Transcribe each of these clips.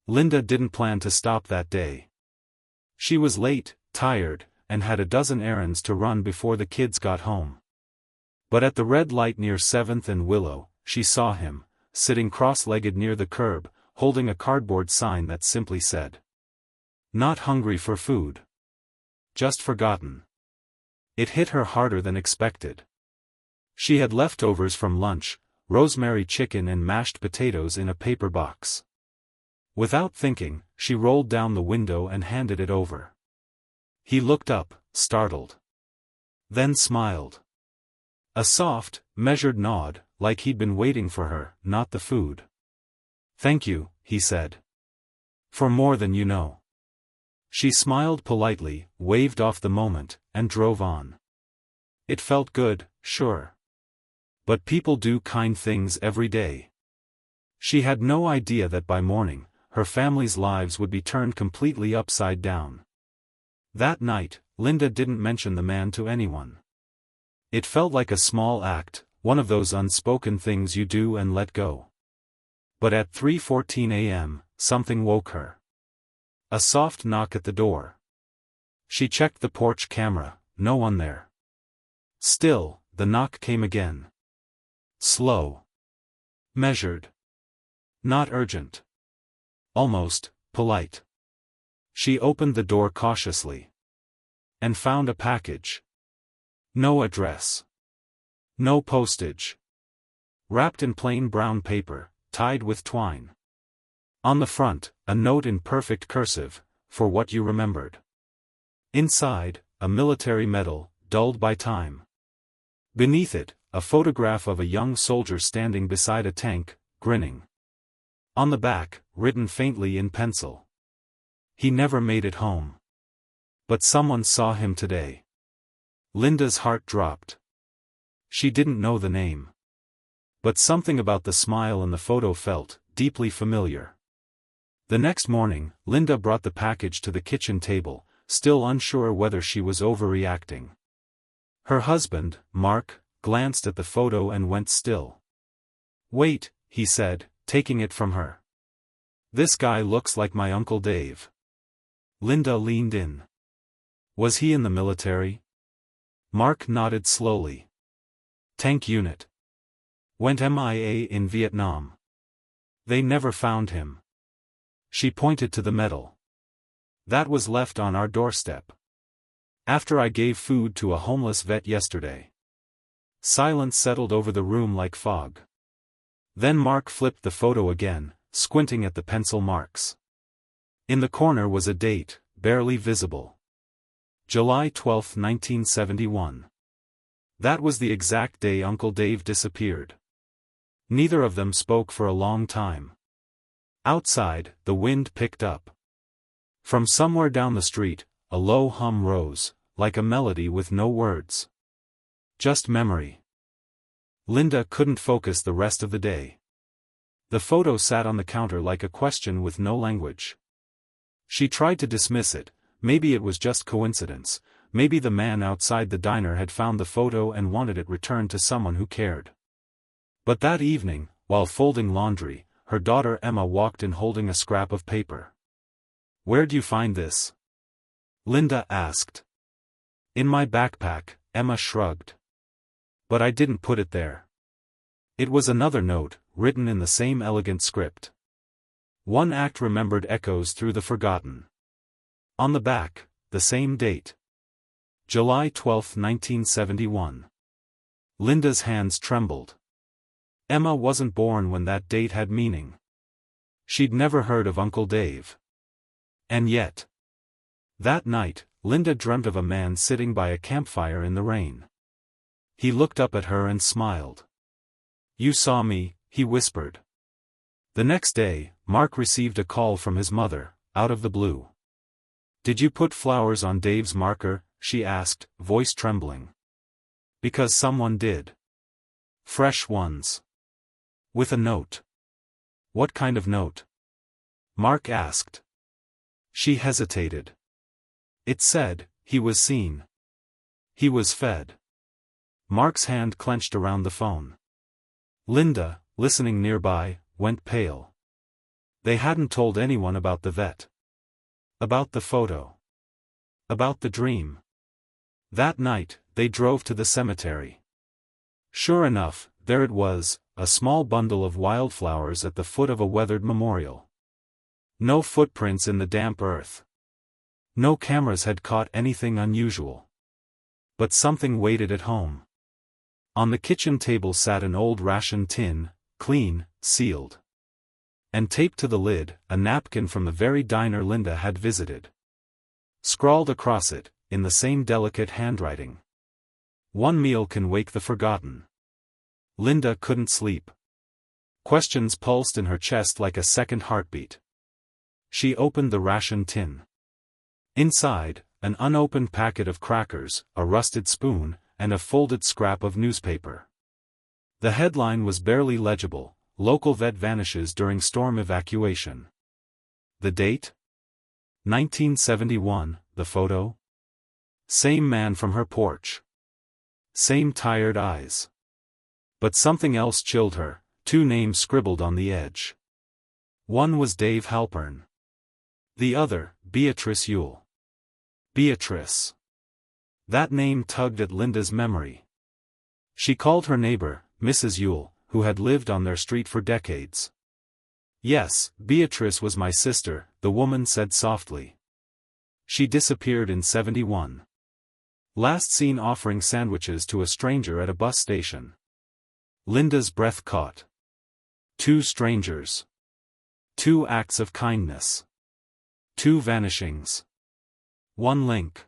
Linda didn't plan to stop that day. She was late, tired, and had a dozen errands to run before the kids got home. But at the red light near 7th and Willow, she saw him, sitting cross-legged near the curb, holding a cardboard sign that simply said, "Not hungry for food. Just forgotten." It hit her harder than expected. She had leftovers from lunch, rosemary chicken and mashed potatoes in a paper box. Without thinking, she rolled down the window and handed it over. He looked up, startled. Then smiled. A soft, measured nod, like he'd been waiting for her, not the food. "Thank you," he said. "For more than you know." She smiled politely, waved off the moment, and drove on. It felt good, sure. But people do kind things every day. She had no idea that by morning, her family's lives would be turned completely upside down. That night, Linda didn't mention the man to anyone. It felt like a small act, one of those unspoken things you do and let go. But at 3:14 a.m., something woke her. A soft knock at the door. She checked the porch camera, no one there. Still, the knock came again. Slow. Measured. Not urgent. Almost polite. She opened the door cautiously. And found a package. No address. No postage. Wrapped in plain brown paper, tied with twine. On the front, a note in perfect cursive, "For what you remembered." Inside, a military medal, dulled by time. Beneath it, a photograph of a young soldier standing beside a tank, grinning. On the back, written faintly in pencil. "He never made it home. But someone saw him today." Linda's heart dropped. She didn't know the name. But something about the smile in the photo felt deeply familiar. The next morning, Linda brought the package to the kitchen table, still unsure whether she was overreacting. Her husband, Mark, glanced at the photo and went still. "Wait," he said, taking it from her. "This guy looks like my Uncle Dave." Linda leaned in. "Was he in the military?" Mark nodded slowly. "Tank unit. Went MIA in Vietnam. They never found him." She pointed to the medal. "That was left on our doorstep. After I gave food to a homeless vet yesterday." Silence settled over the room like fog. Then Mark flipped the photo again, squinting at the pencil marks. In the corner was a date, barely visible. July 12, 1971. That was the exact day Uncle Dave disappeared. Neither of them spoke for a long time. Outside, the wind picked up. From somewhere down the street, a low hum rose, like a melody with no words. Just memory. Linda couldn't focus the rest of the day. The photo sat on the counter like a question with no language. She tried to dismiss it. Maybe it was just coincidence, maybe the man outside the diner had found the photo and wanted it returned to someone who cared. But that evening, while folding laundry, her daughter Emma walked in holding a scrap of paper. "Where'd you find this?" Linda asked. "In my backpack," Emma shrugged. "But I didn't put it there." It was another note, written in the same elegant script. One act remembered echoes through the forgotten. On the back, the same date. July 12, 1971. Linda's hands trembled. Emma wasn't born when that date had meaning. She'd never heard of Uncle Dave. And yet. That night, Linda dreamt of a man sitting by a campfire in the rain. He looked up at her and smiled. "You saw me," he whispered. The next day, Mark received a call from his mother, out of the blue. "Did you put flowers on Dave's marker?" she asked, voice trembling. "Because someone did. Fresh ones. With a note." "What kind of note?" Mark asked. She hesitated. "It said, he was seen. He was fed." Mark's hand clenched around the phone. Linda, listening nearby, went pale. They hadn't told anyone about the vet. About the photo. About the dream. That night, they drove to the cemetery. Sure enough, there it was, a small bundle of wildflowers at the foot of a weathered memorial. No footprints in the damp earth. No cameras had caught anything unusual. But something waited at home. On the kitchen table sat an old ration tin, clean, sealed. And taped to the lid, a napkin from the very diner Linda had visited. Scrawled across it, in the same delicate handwriting. One meal can wake the forgotten. Linda couldn't sleep. Questions pulsed in her chest like a second heartbeat. She opened the ration tin. Inside, an unopened packet of crackers, a rusted spoon, and a folded scrap of newspaper. The headline was barely legible: Local vet vanishes during storm evacuation. The date? 1971, the photo? Same man from her porch. Same tired eyes. But something else chilled her, two names scribbled on the edge. One was Dave Halpern. The other, Beatrice Yule. Beatrice. That name tugged at Linda's memory. She called her neighbor, Mrs. Yule, who had lived on their street for decades. Yes, Beatrice was my sister, the woman said softly. She disappeared in 71. Last seen offering sandwiches to a stranger at a bus station. Linda's breath caught. 2 strangers. 2 acts of kindness. 2 vanishings. 1 link.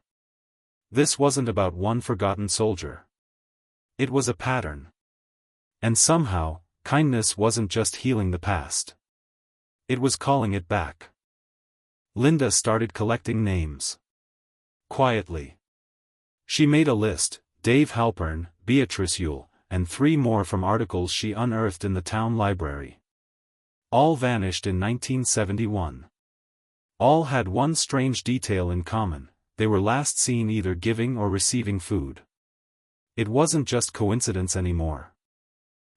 This wasn't about one forgotten soldier. It was a pattern. And somehow, kindness wasn't just healing the past. It was calling it back. Linda started collecting names. Quietly. She made a list: Dave Halpern, Beatrice Yule, and 3 more from articles she unearthed in the town library. All vanished in 1971. All had one strange detail in common: they were last seen either giving or receiving food. It wasn't just coincidence anymore.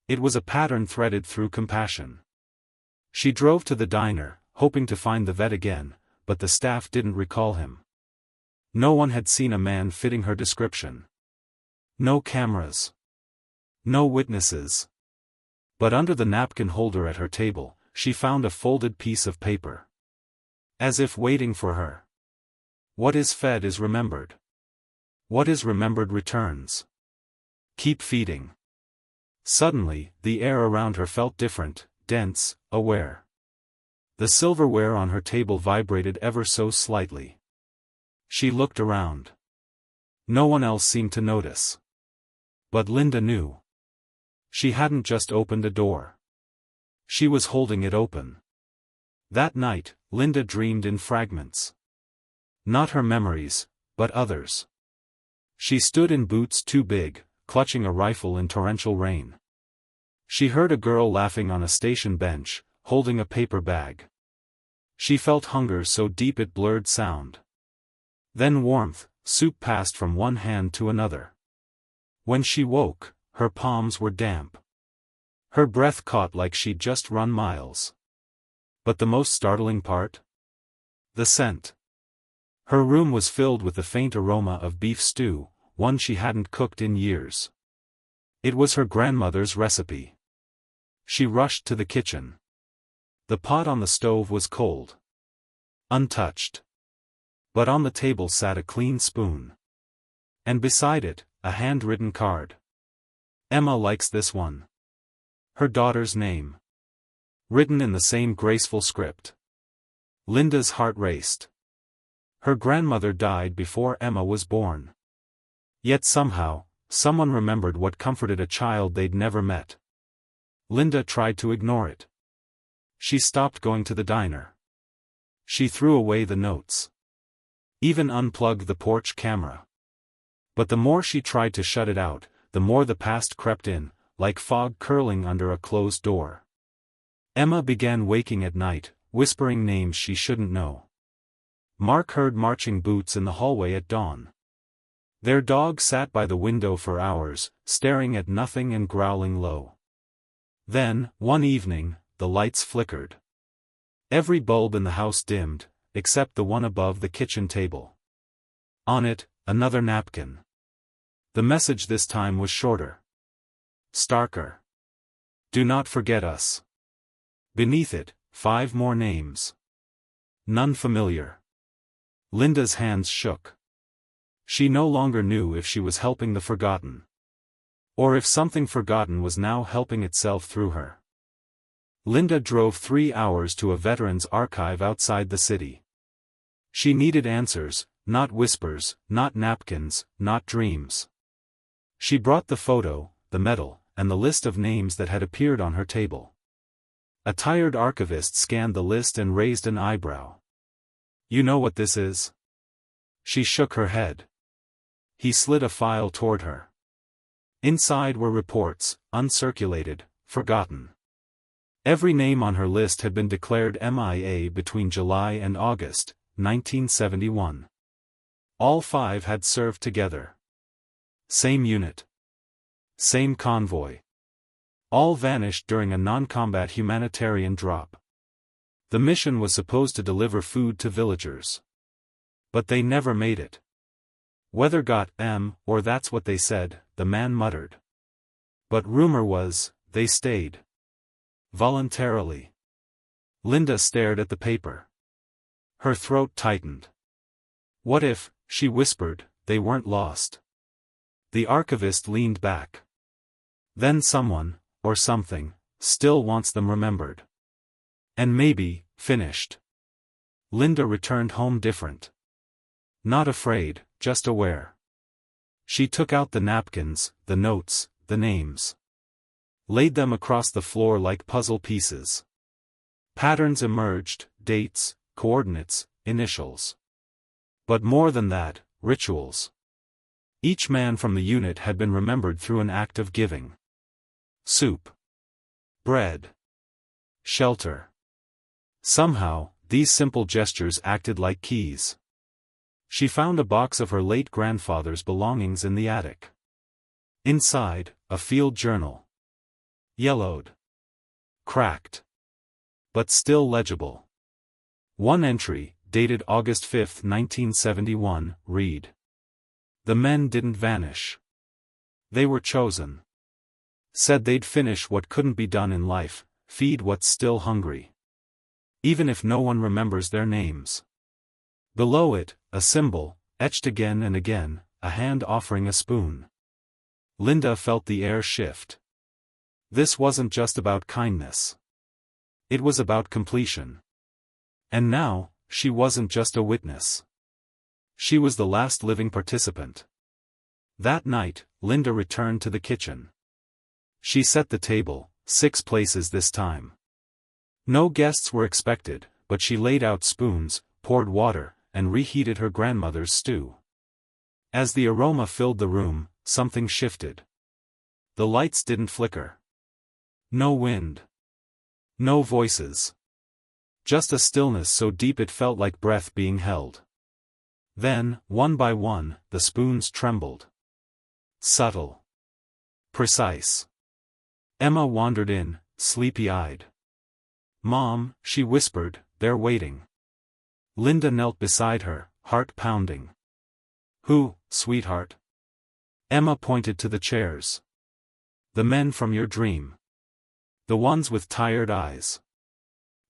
It was a pattern threaded through compassion. She drove to the diner, hoping to find the vet again, but the staff didn't recall him. No one had seen a man fitting her description. No cameras. No witnesses. But under the napkin holder at her table, she found a folded piece of paper. As if waiting for her. What is fed is remembered. What is remembered returns. Keep feeding. Suddenly, the air around her felt different, dense, aware. The silverware on her table vibrated ever so slightly. She looked around. No one else seemed to notice. But Linda knew. She hadn't just opened a door. She was holding it open. That night, Linda dreamed in fragments. Not her memories, but others. She stood in boots too big, clutching a rifle in torrential rain. She heard a girl laughing on a station bench, holding a paper bag. She felt hunger so deep it blurred sound. Then warmth, soup passed from one hand to another. When she woke, her palms were damp. Her breath caught like she'd just run miles. But the most startling part? The scent. Her room was filled with the faint aroma of beef stew, one she hadn't cooked in years. It was her grandmother's recipe. She rushed to the kitchen. The pot on the stove was cold. Untouched. But on the table sat a clean spoon. And beside it, a handwritten card. Emma likes this one. Her daughter's name. Written in the same graceful script. Linda's heart raced. Her grandmother died before Emma was born. Yet somehow, someone remembered what comforted a child they'd never met. Linda tried to ignore it. She stopped going to the diner. She threw away the notes. Even unplugged the porch camera. But the more she tried to shut it out, the more the past crept in, like fog curling under a closed door. Emma began waking at night, whispering names she shouldn't know. Mark heard marching boots in the hallway at dawn. Their dog sat by the window for hours, staring at nothing and growling low. Then, one evening, the lights flickered. Every bulb in the house dimmed, except the one above the kitchen table. On it, another napkin. The message this time was shorter. Starker. Do not forget us. Beneath it, 5 more names. None familiar. Linda's hands shook. She no longer knew if she was helping the forgotten, or if something forgotten was now helping itself through her. Linda drove 3 hours to a veterans archive outside the city. She needed answers, not whispers, not napkins, not dreams. She brought the photo, the medal, and the list of names that had appeared on her table. A tired archivist scanned the list and raised an eyebrow. You know what this is? She shook her head. He slid a file toward her. Inside were reports, uncirculated, forgotten. Every name on her list had been declared MIA between July and August, 1971. All 5 had served together. Same unit. Same convoy. All vanished during a non-combat humanitarian drop. The mission was supposed to deliver food to villagers. But they never made it. Weather got them, or that's what they said, the man muttered. But rumor was, they stayed. Voluntarily. Linda stared at the paper. Her throat tightened. What if, she whispered, they weren't lost? The archivist leaned back. Then someone, or something, still wants them remembered. And maybe, finished. Linda returned home different. Not afraid, just aware. She took out the napkins, the notes, the names. Laid them across the floor like puzzle pieces. Patterns emerged, dates, coordinates, initials. But more than that, rituals. Each man from the unit had been remembered through an act of giving. Soup. Bread. Shelter. Somehow, these simple gestures acted like keys. She found a box of her late grandfather's belongings in the attic. Inside, a field journal. Yellowed. Cracked. But still legible. One entry, dated August 5, 1971, read. The men didn't vanish. They were chosen. Said they'd finish what couldn't be done in life, feed what's still hungry. Even if no one remembers their names. Below it, a symbol, etched again and again, a hand offering a spoon. Linda felt the air shift. This wasn't just about kindness. It was about completion. And now, she wasn't just a witness. She was the last living participant. That night, Linda returned to the kitchen. She set the table, 6 places this time. No guests were expected, but she laid out spoons, poured water, and reheated her grandmother's stew. As the aroma filled the room, something shifted. The lights didn't flicker. No wind. No voices. Just a stillness so deep it felt like breath being held. Then, one by one, the spoons trembled. Subtle. Precise. Emma wandered in, sleepy-eyed. Mom, she whispered, they're waiting. Linda knelt beside her, heart pounding. Who, sweetheart? Emma pointed to the chairs. The men from your dream. The ones with tired eyes.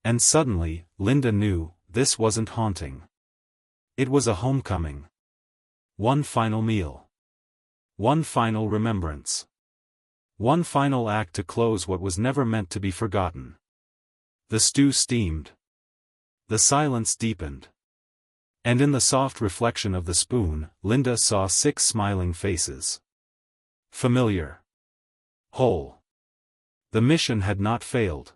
And suddenly, Linda knew, this wasn't haunting. It was a homecoming. One final meal. One final remembrance. One final act to close what was never meant to be forgotten. The stew steamed. The silence deepened. And in the soft reflection of the spoon, Linda saw 6 smiling faces. Familiar. Whole. The mission had not failed.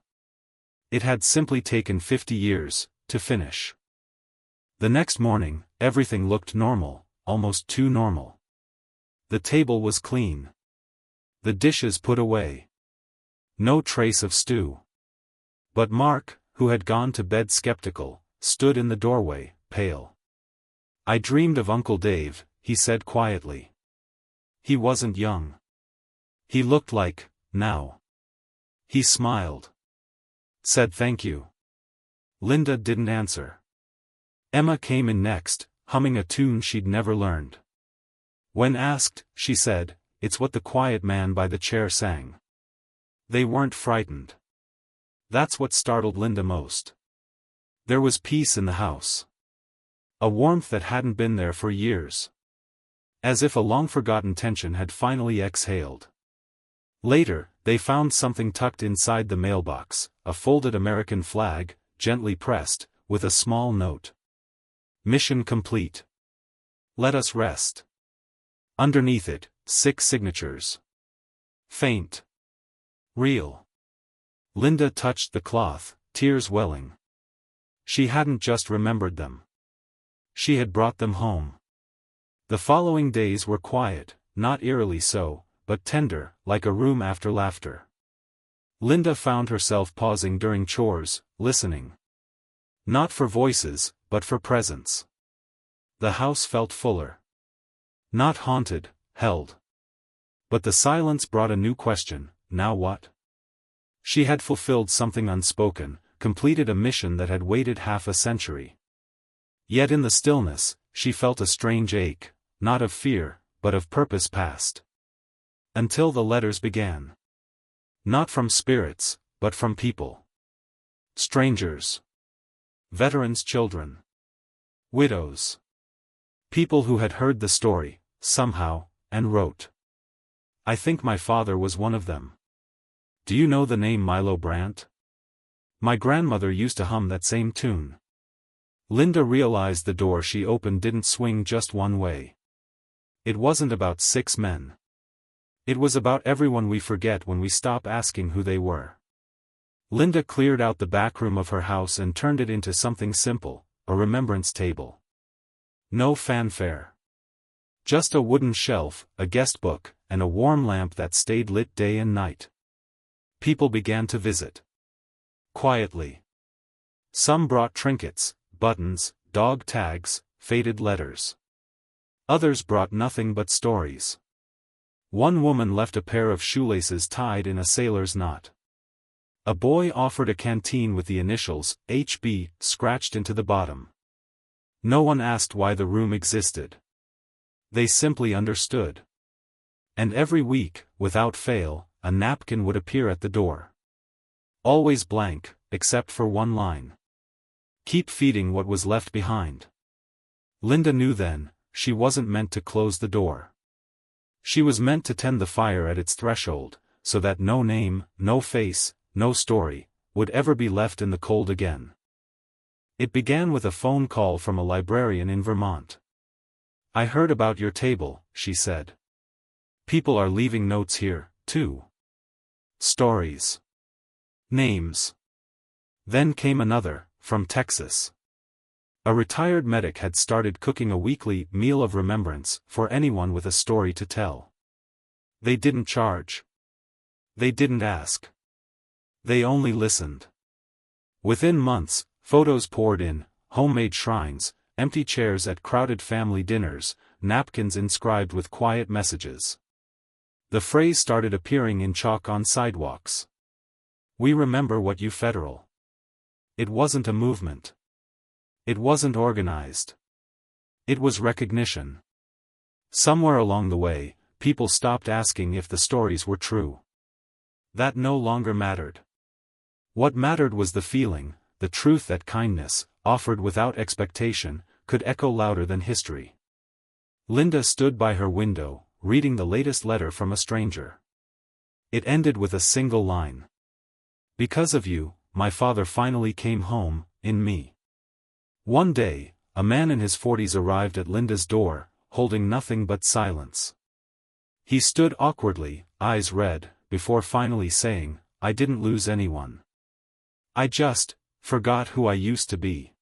It had simply taken 50 years, to finish. The next morning, everything looked normal, almost too normal. The table was clean. The dishes put away. No trace of stew. But Mark, who had gone to bed skeptical, stood in the doorway, pale. I dreamed of Uncle Dave, he said quietly. He wasn't young. He looked like, now. He smiled. Said thank you. Linda didn't answer. Emma came in next, humming a tune she'd never learned. When asked, she said, "It's what the quiet man by the chair sang." They weren't frightened. That's what startled Linda most. There was peace in the house. A warmth that hadn't been there for years. As if a long-forgotten tension had finally exhaled. Later, they found something tucked inside the mailbox, a folded American flag, gently pressed, with a small note. "Mission complete. Let us rest." Underneath it, 6 signatures. Faint. Real. Linda touched the cloth, tears welling. She hadn't just remembered them. She had brought them home. The following days were quiet, not eerily so, but tender, like a room after laughter. Linda found herself pausing during chores, listening. Not for voices, but for presence. The house felt fuller. Not haunted, held. But the silence brought a new question: now what? She had fulfilled something unspoken, completed a mission that had waited half a century. Yet in the stillness, she felt a strange ache, not of fear, but of purpose past. Until the letters began. Not from spirits, but from people. Strangers. Veterans' children. Widows. People who had heard the story, somehow, and wrote. "I think my father was one of them. Do you know the name Milo Brandt? My grandmother used to hum that same tune." Linda realized the door she opened didn't swing just one way. It wasn't about 6 men. It was about everyone we forget when we stop asking who they were. Linda cleared out the back room of her house and turned it into something simple, a remembrance table. No fanfare. Just a wooden shelf, a guest book, and a warm lamp that stayed lit day and night. People began to visit. Quietly. Some brought trinkets, buttons, dog tags, faded letters. Others brought nothing but stories. One woman left a pair of shoelaces tied in a sailor's knot. A boy offered a canteen with the initials, HB, scratched into the bottom. No one asked why the room existed. They simply understood. And every week, without fail, a napkin would appear at the door. Always blank, except for one line. "Keep feeding what was left behind." Linda knew then, she wasn't meant to close the door. She was meant to tend the fire at its threshold, so that no name, no face, no story, would ever be left in the cold again. It began with a phone call from a librarian in Vermont. "I heard about your table," she said. "People are leaving notes here, too. Stories. Names." Then came another, from Texas. A retired medic had started cooking a weekly meal of remembrance for anyone with a story to tell. They didn't charge. They didn't ask. They only listened. Within months, photos poured in, homemade shrines, empty chairs at crowded family dinners, napkins inscribed with quiet messages. The phrase started appearing in chalk on sidewalks. "We remember what you Federal." It wasn't a movement. It wasn't organized. It was recognition. Somewhere along the way, people stopped asking if the stories were true. That no longer mattered. What mattered was the feeling, the truth that kindness, offered without expectation, could echo louder than history. Linda stood by her window, reading the latest letter from a stranger. It ended with a single line. "Because of you, my father finally came home, in me." One day, a man in his 40s arrived at Linda's door, holding nothing but silence. He stood awkwardly, eyes red, before finally saying, "I didn't lose anyone. I just forgot who I used to be."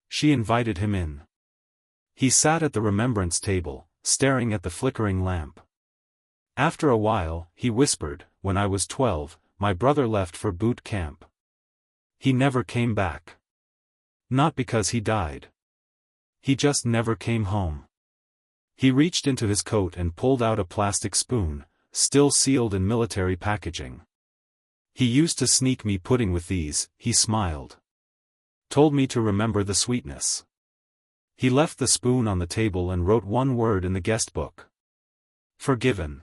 She invited him in. He sat at the remembrance table, staring at the flickering lamp. After a while, he whispered, "When I was 12, my brother left for boot camp. He never came back. Not because he died. He just never came home." He reached into his coat and pulled out a plastic spoon, still sealed in military packaging. "He used to sneak me pudding with these," he smiled. Told me to remember the sweetness. He left the spoon on the table and wrote one word in the guest book. Forgiven.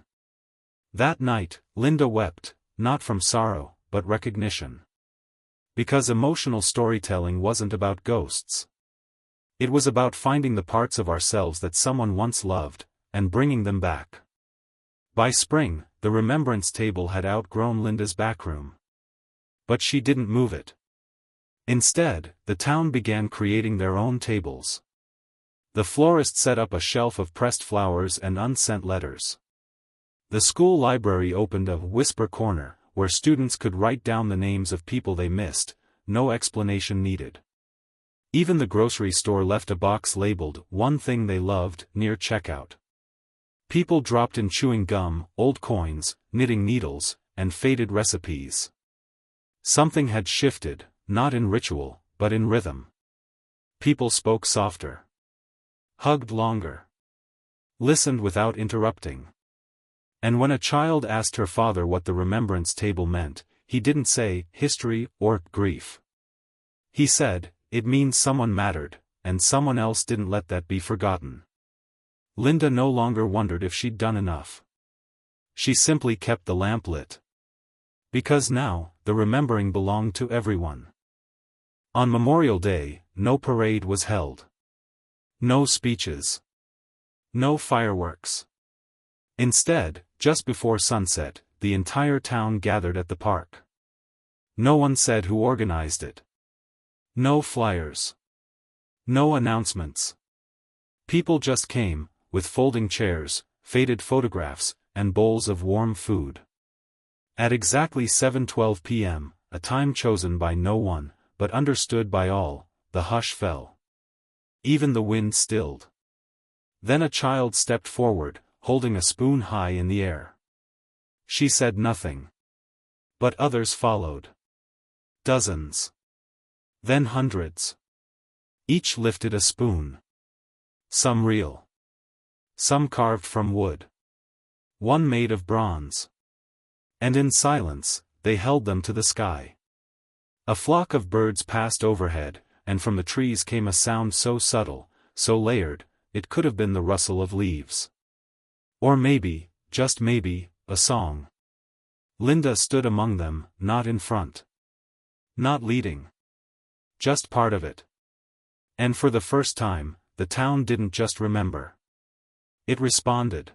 That night, Linda wept, not from sorrow, but recognition. Because emotional storytelling wasn't about ghosts. It was about finding the parts of ourselves that someone once loved, and bringing them back. By spring, the remembrance table had outgrown Linda's backroom. But she didn't move it. Instead, the town began creating their own tables. The florist set up a shelf of pressed flowers and unsent letters. The school library opened a whisper corner, where students could write down the names of people they missed, no explanation needed. Even the grocery store left a box labeled "One Thing They Loved" near checkout. People dropped in chewing gum, old coins, knitting needles, and faded recipes. Something had shifted, not in ritual, but in rhythm. People spoke softer. Hugged longer. Listened without interrupting. And when a child asked her father what the remembrance table meant, he didn't say history or grief. He said, it means someone mattered, and someone else didn't let that be forgotten. Linda no longer wondered if she'd done enough. She simply kept the lamp lit. Because now, the remembering belonged to everyone. On Memorial Day, no parade was held. No speeches. No fireworks. Instead, just before sunset, the entire town gathered at the park. No one said who organized it. No flyers. No announcements. People just came, with folding chairs, faded photographs, and bowls of warm food. At exactly 7:12 p.m., a time chosen by no one, but understood by all, the hush fell. Even the wind stilled. Then a child stepped forward, holding a spoon high in the air. She said nothing. But others followed. Dozens. Then hundreds. Each lifted a spoon. Some real. Some carved from wood. One made of bronze. And in silence, they held them to the sky. A flock of birds passed overhead, and from the trees came a sound so subtle, so layered, it could have been the rustle of leaves. Or maybe, just maybe, a song. Linda stood among them, not in front. Not leading. Just part of it. And for the first time, the town didn't just remember. It responded.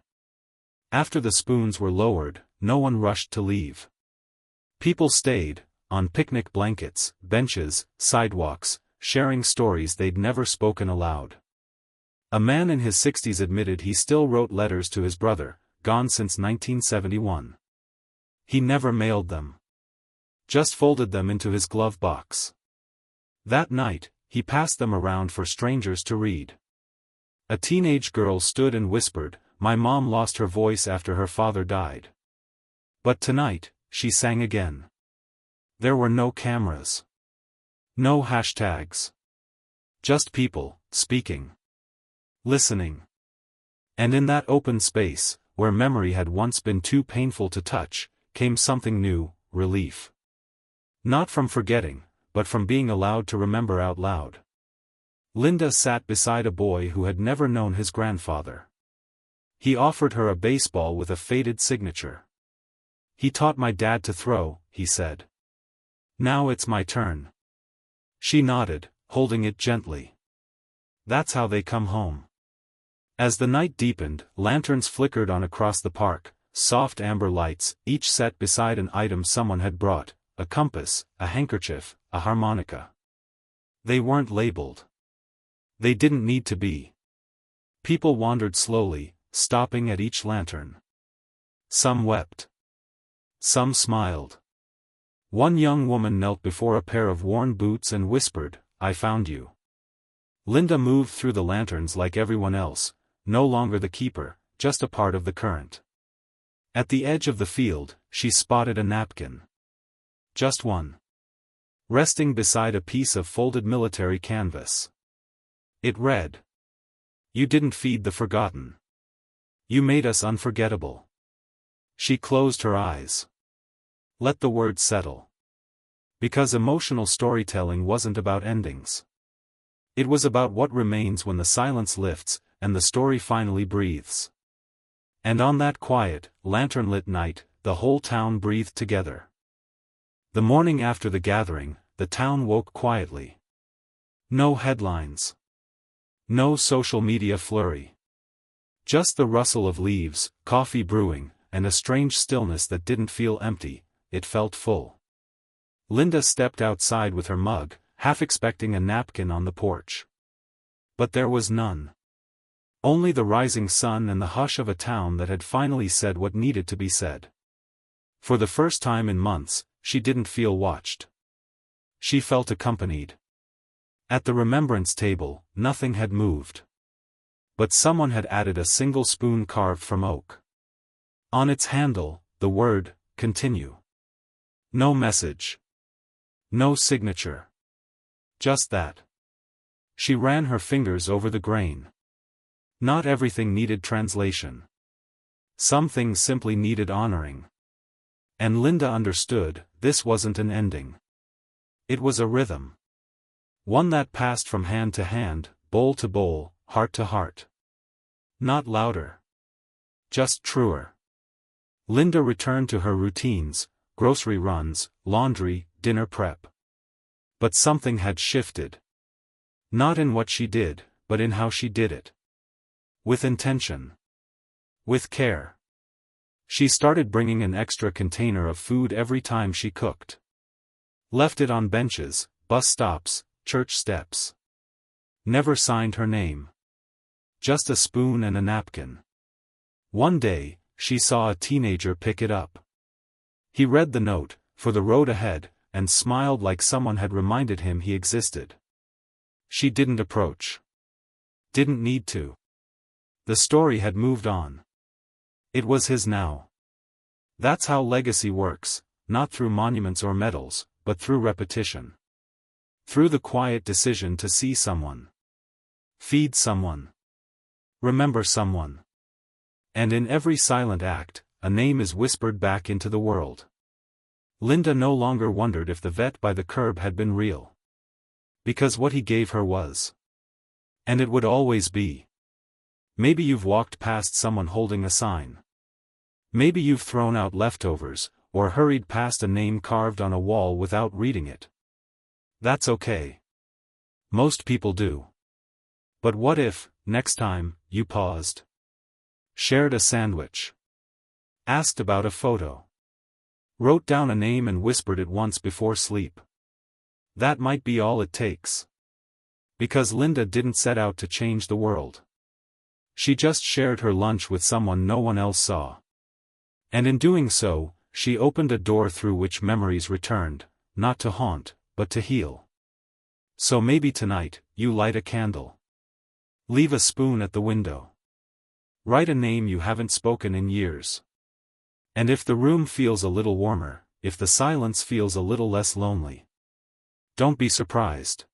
After the spoons were lowered, no one rushed to leave. People stayed, on picnic blankets, benches, sidewalks, sharing stories they'd never spoken aloud. A man in his 60s admitted he still wrote letters to his brother, gone since 1971. He never mailed them. Just folded them into his glove box. That night, he passed them around for strangers to read. A teenage girl stood and whispered, "My mom lost her voice after her father died." But tonight, she sang again. There were no cameras. No hashtags. Just people, speaking. Listening. And in that open space, where memory had once been too painful to touch, came something new, relief. Not from forgetting, but from being allowed to remember out loud. Linda sat beside a boy who had never known his grandfather. He offered her a baseball with a faded signature. "He taught my dad to throw," he said. "Now it's my turn." She nodded, holding it gently. That's how they come home. As the night deepened, lanterns flickered on across the park, soft amber lights, each set beside an item someone had brought, a compass, a handkerchief, a harmonica. They weren't labeled. They didn't need to be. People wandered slowly, stopping at each lantern. Some wept. Some smiled. One young woman knelt before a pair of worn boots and whispered, "I found you." Linda moved through the lanterns like everyone else, no longer the keeper, just a part of the current. At the edge of the field, she spotted a napkin. Just one. Resting beside a piece of folded military canvas. It read, "You didn't feed the forgotten. You made us unforgettable." She closed her eyes. Let the words settle. Because emotional storytelling wasn't about endings. It was about what remains when the silence lifts, and the story finally breathes. And on that quiet, lantern-lit night, the whole town breathed together. The morning after the gathering, the town woke quietly. No headlines. No social media flurry. Just the rustle of leaves, coffee brewing, and a strange stillness that didn't feel empty, it felt full. Linda stepped outside with her mug, half expecting a napkin on the porch. But there was none. Only the rising sun and the hush of a town that had finally said what needed to be said. For the first time in months, she didn't feel watched. She felt accompanied. At the remembrance table, nothing had moved. But someone had added a single spoon carved from oak. On its handle, the word, "Continue." No message. No signature. Just that. She ran her fingers over the grain. Not everything needed translation. Some things simply needed honoring. And Linda understood, this wasn't an ending. It was a rhythm. One that passed from hand to hand, bowl to bowl, heart to heart. Not louder. Just truer. Linda returned to her routines, grocery runs, laundry, dinner prep. But something had shifted. Not in what she did, but in how she did it. With intention. With care. She started bringing an extra container of food every time she cooked. Left it on benches, bus stops, church steps. Never signed her name. Just a spoon and a napkin. One day, she saw a teenager pick it up. He read the note, for the road ahead, and smiled like someone had reminded him he existed. She didn't approach. Didn't need to. The story had moved on. It was his now. That's how legacy works, not through monuments or medals, but through repetition. Through the quiet decision to see someone. Feed someone. Remember someone. And in every silent act, a name is whispered back into the world. Linda no longer wondered if the vet by the curb had been real. Because what he gave her was. And it would always be. Maybe you've walked past someone holding a sign. Maybe you've thrown out leftovers, or hurried past a name carved on a wall without reading it. That's okay. Most people do. But what if, next time, you paused? Shared a sandwich. Asked about a photo. Wrote down a name and whispered it once before sleep. That might be all it takes. Because Linda didn't set out to change the world. She just shared her lunch with someone no one else saw. And in doing so, she opened a door through which memories returned, not to haunt, but to heal. So maybe tonight, you light a candle. Leave a spoon at the window. Write a name you haven't spoken in years. And if the room feels a little warmer, if the silence feels a little less lonely, don't be surprised.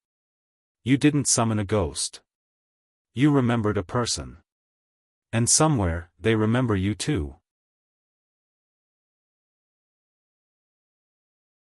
You didn't summon a ghost. You remembered a person. And somewhere, they remember you too.